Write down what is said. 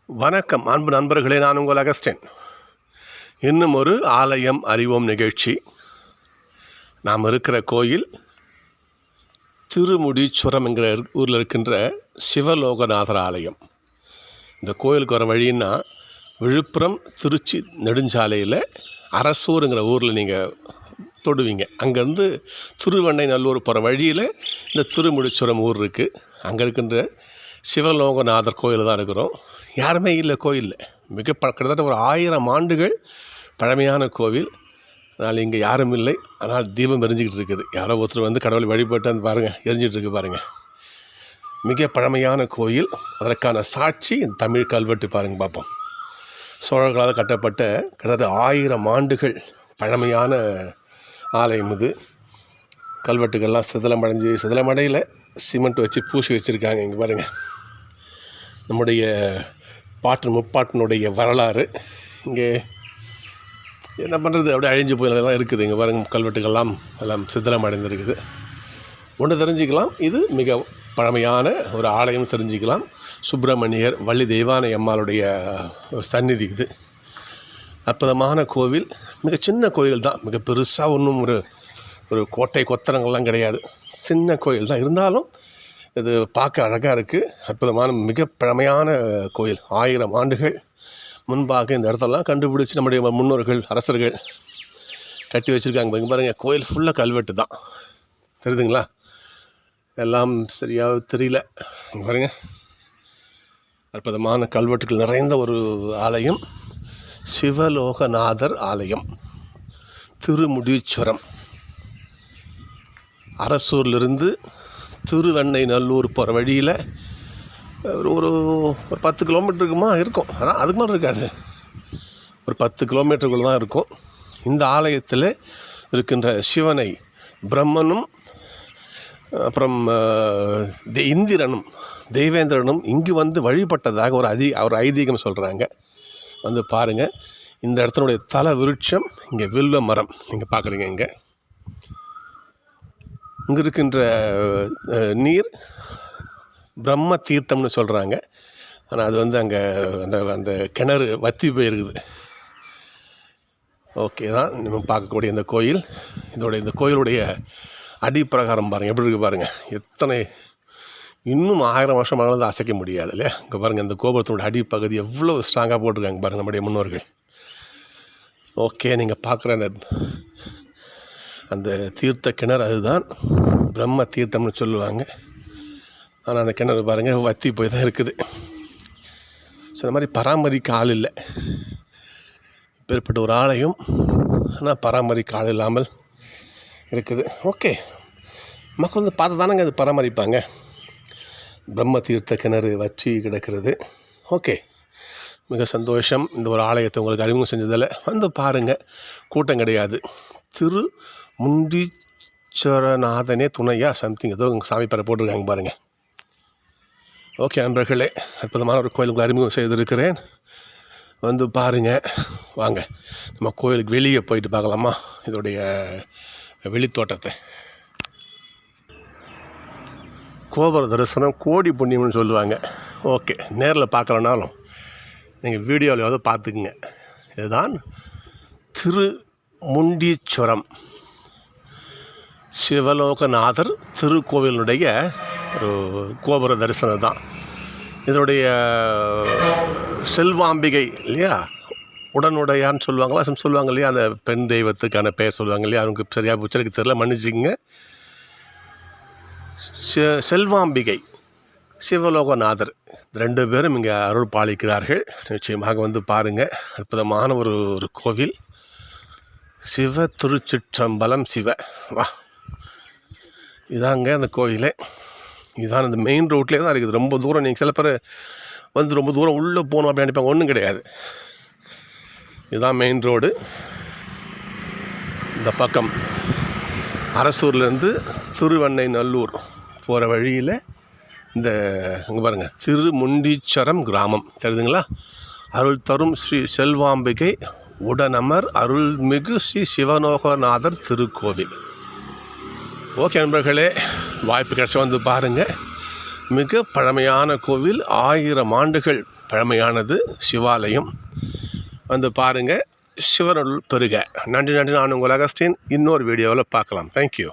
வணக்கம் அன்பு நண்பர்களே, நான் உங்கள் அகஸ்டின். இன்னும் ஒரு ஆலயம் அறிவோம் நிகழ்ச்சி. நாம் இருக்கிற கோயில் திருமுடீச்சுரம் என்கிற ஊரில் இருக்கின்ற சிவலோகநாதர் ஆலயம். இந்த கோயிலுக்கு வர வழின்னா விழுப்புரம் திருச்சி நெடுஞ்சாலையில் அரசூருங்கிற ஊரில் நீங்கள் தொடுவீங்க. அங்கேருந்து திருவெண்ணைநல்லூர் போகிற வழியில் இந்த திருமுடீச்சுரம் ஊர் இருக்குது. அங்கே இருக்கின்ற சிவலோகநாதர் கோயில் தான் இருக்கிறோம். யாருமே இல்லை கோயிலில். கிட்டத்தட்ட ஒரு 1000 ஆண்டுகள் பழமையான கோவில். அதனால் இங்கே யாரும் இல்லை. ஆனால் தீபம் எரிஞ்சிக்கிட்டு இருக்குது. யாரோ ஒருத்தர் வந்து கடவுளை வழிபட்டு வந்து பாருங்கள், எரிஞ்சிட்டு இருக்கு பாருங்கள். மிக பழமையான கோயில். அதற்கான சாட்சி இந்த தமிழ் கல்வெட்டு பாருங்கள், பார்ப்போம். சோழர்களால் கட்டப்பட்ட கிட்டத்தட்ட 1000 ஆண்டுகள் பழமையான ஆலயம் இது. கல்வெட்டுகள்லாம் சிதிலமடையில் சிமெண்ட் வச்சு பூசி வச்சுருக்காங்க. இங்கே பாருங்கள், நம்முடைய முப்பாட்டினுடைய வரலாறு. இங்கே என்ன பண்ணுறது, அப்படியே அழிஞ்சு போயெல்லாம் இருக்குது. இங்கே பாருங்கள், கல்வெட்டுகள்லாம் எல்லாம் சிதிலம் அடைந்திருக்குது. ஒன்று தெரிஞ்சுக்கலாம், இது மிக பழமையான ஒரு ஆலயம் தெரிஞ்சுக்கலாம். சுப்பிரமணியர் வள்ளி தெய்வானை அம்மாளுடைய சந்நிதி இது. அற்புதமான கோவில். மிக சின்ன கோயில் தான், மிக பெருசாக ஒன்றும் ஒரு கோட்டை கொத்தரங்கள்லாம் கிடையாது. சின்ன கோயில் தான், இருந்தாலும் இது பார்க்க அழகாக இருக்குது. அற்புதமான மிக பழமையான கோயில். 1000 ஆண்டுகள் முன்பாக இந்த இடத்தெல்லாம் கண்டுபிடிச்சி நம்முடைய முன்னோர்கள் அரசர்கள் கட்டி வச்சுருக்காங்க. இங்கே பாருங்கள், கோயில் ஃபுல்லாக கல்வெட்டு தான். தெரியுதுங்களா? எல்லாம் சரியாக தெரியல. இங்கே பாருங்கள், அற்புதமான கல்வெட்டுகள் நிறைந்த ஒரு ஆலயம். சிவலோகநாதர் ஆலயம், திருமுடீச்சுரம். அரசூர்லேருந்து திருவெண்ணைநல்லூர் போகிற வழியில் ஒரு 10 கிலோமீட்டருக்குமா இருக்கும். அதான் அதுக்கு மாதிரி இருக்காது, ஒரு 10 கிலோமீட்டருக்குள்ள தான் இருக்கும். இந்த ஆலயத்தில் இருக்கின்ற சிவனை பிரம்மனும் அப்புறம் இந்திரனும் தெய்வேந்திரனும் இங்கு வந்து வழிபட்டதாக ஒரு ஐதீகம் சொல்கிறாங்க. வந்து பாருங்கள், இந்த இடத்தினுடைய தல விருட்சம் இங்கே வில்வ மரம் நீங்கள் பார்க்குறீங்க. இங்கே இருக்கின்ற நீர் பிரம்ம தீர்த்தம்னு சொல்கிறாங்க. ஆனால் அது வந்து அங்கே அந்த கிணறு வற்றி போயிருக்குது. ஓகே தான் நம்ம பார்க்கக்கூடிய இந்த கோயில். இந்த கோயிலுடைய அடிப்பிரகாரம் பாருங்கள், எப்படி இருக்குது பாருங்கள். எத்தனை இன்னும் 1000 வருஷம் ஆனாலும் அசைக்க முடியாது இல்லையா? இங்கே பாருங்கள், இந்த கோபுரத்தினுடைய அடிப்பகுதி எவ்வளோ ஸ்ட்ராங்காக போட்டிருக்காங்க பாருங்கள் நம்முடைய முன்னோர்கள். ஓகே, நீங்கள் பார்க்குற அந்த தீர்த்த கிணறு அதுதான் பிரம்ம தீர்த்தம்னு சொல்லுவாங்க. ஆனால் அந்த கிணறு பாருங்கள், வற்றி போய் தான் இருக்குது. ஸோ இந்த மாதிரி பராமரிக்க ஆள் இல்லை. இப்பேற்பட்ட ஒரு ஆலயம், ஆனால் பராமரிக்க ஆள் இல்லாமல் இருக்குது. ஓகே, மக்கள் வந்து பார்த்து தானங்க அது பராமரிப்பாங்க. பிரம்ம தீர்த்த கிணறு வற்றி கிடக்கிறது. ஓகே, மிக சந்தோஷம். இந்த ஒரு ஆலயத்தை உங்களுக்கு அறிமுகம் செஞ்சதில் வந்து பாருங்கள். கூட்டம் கிடையாது. திருமுடீச்சுரநாதனே துணையா சம்திங் ஏதோ உங்கள் சாமி பேரை போட்டிருக்காங்க பாருங்கள். ஓகே நண்பர்களே, அற்புதமான ஒரு கோயிலுக்கு அறிமுகம் செய்திருக்கிறேன். வந்து பாருங்கள். வாங்க, நம்ம கோயிலுக்கு வெளியே போயிட்டு பார்க்கலாமா இதோடைய வெளித்தோட்டத்தை. கோபுர தரிசனம் கோடி புண்ணியம்னு சொல்லுவாங்க. ஓகே, நேரில் பார்க்கலனாலும் நீங்கள் வீடியோவில் பார்த்துக்குங்க. இதுதான் திருமுடீச்சுரம் சிவலோகநாதர் திருக்கோவிலுடைய ஒரு கோபுர தரிசனம் தான். இதனுடைய செல்வாம்பிகை இல்லையா, உடனுடையான்னு சொல்லுவாங்க இல்லையா, அந்த பெண் தெய்வத்துக்கான பெயர் சொல்லுவாங்க இல்லையா, அவங்களுக்கு சரியாக உச்சரிக்க தெரியல, மன்னிச்சிங்க. செல்வாம்பிகை சிவலோகநாதர் 2 பேரும் இங்கே அருள் பாலிக்கிறார்கள். நிச்சயமாக வந்து பாருங்கள். அற்புதமான ஒரு கோவில். சிவ திருச்சிற்றம்பலம் சிவ. வா, இதாங்க அந்த கோயிலே. இதுதான் இந்த மெயின் ரோட்லேயே தான் இருக்குது. ரொம்ப தூரம் நீங்கள் சில பேர் வந்து ரொம்ப தூரம் உள்ளே போகணும் அப்படின்னு நினைப்பாங்க. ஒன்றும் கிடையாது, இதுதான் மெயின் ரோடு. இந்த பக்கம் அரசூர்லேருந்து திருவெண்ணைநல்லூர் போகிற வழியில் இந்த இங்கே பாருங்கள், திருமுடீச்சுரம் கிராமம் தெரியுதுங்களா. அருள் தரும் ஸ்ரீ செல்வாம்பிகை உடனமர் அருள்மிகு ஸ்ரீ சிவலோகநாதர் திருக்கோவில். ஓகே நண்பர்களே, வாய்ப்பு கிடைச்ச வந்து பாருங்கள். மிக பழமையான கோவில், 1000 ஆண்டுகள் பழமையானது சிவாலயம். வந்து பாருங்கள், சிவனருள் பெறுக. நன்றி. நான் உங்கள் அகஸ்டின். இன்னொரு வீடியோவில் பார்க்கலாம். தேங்க்யூ.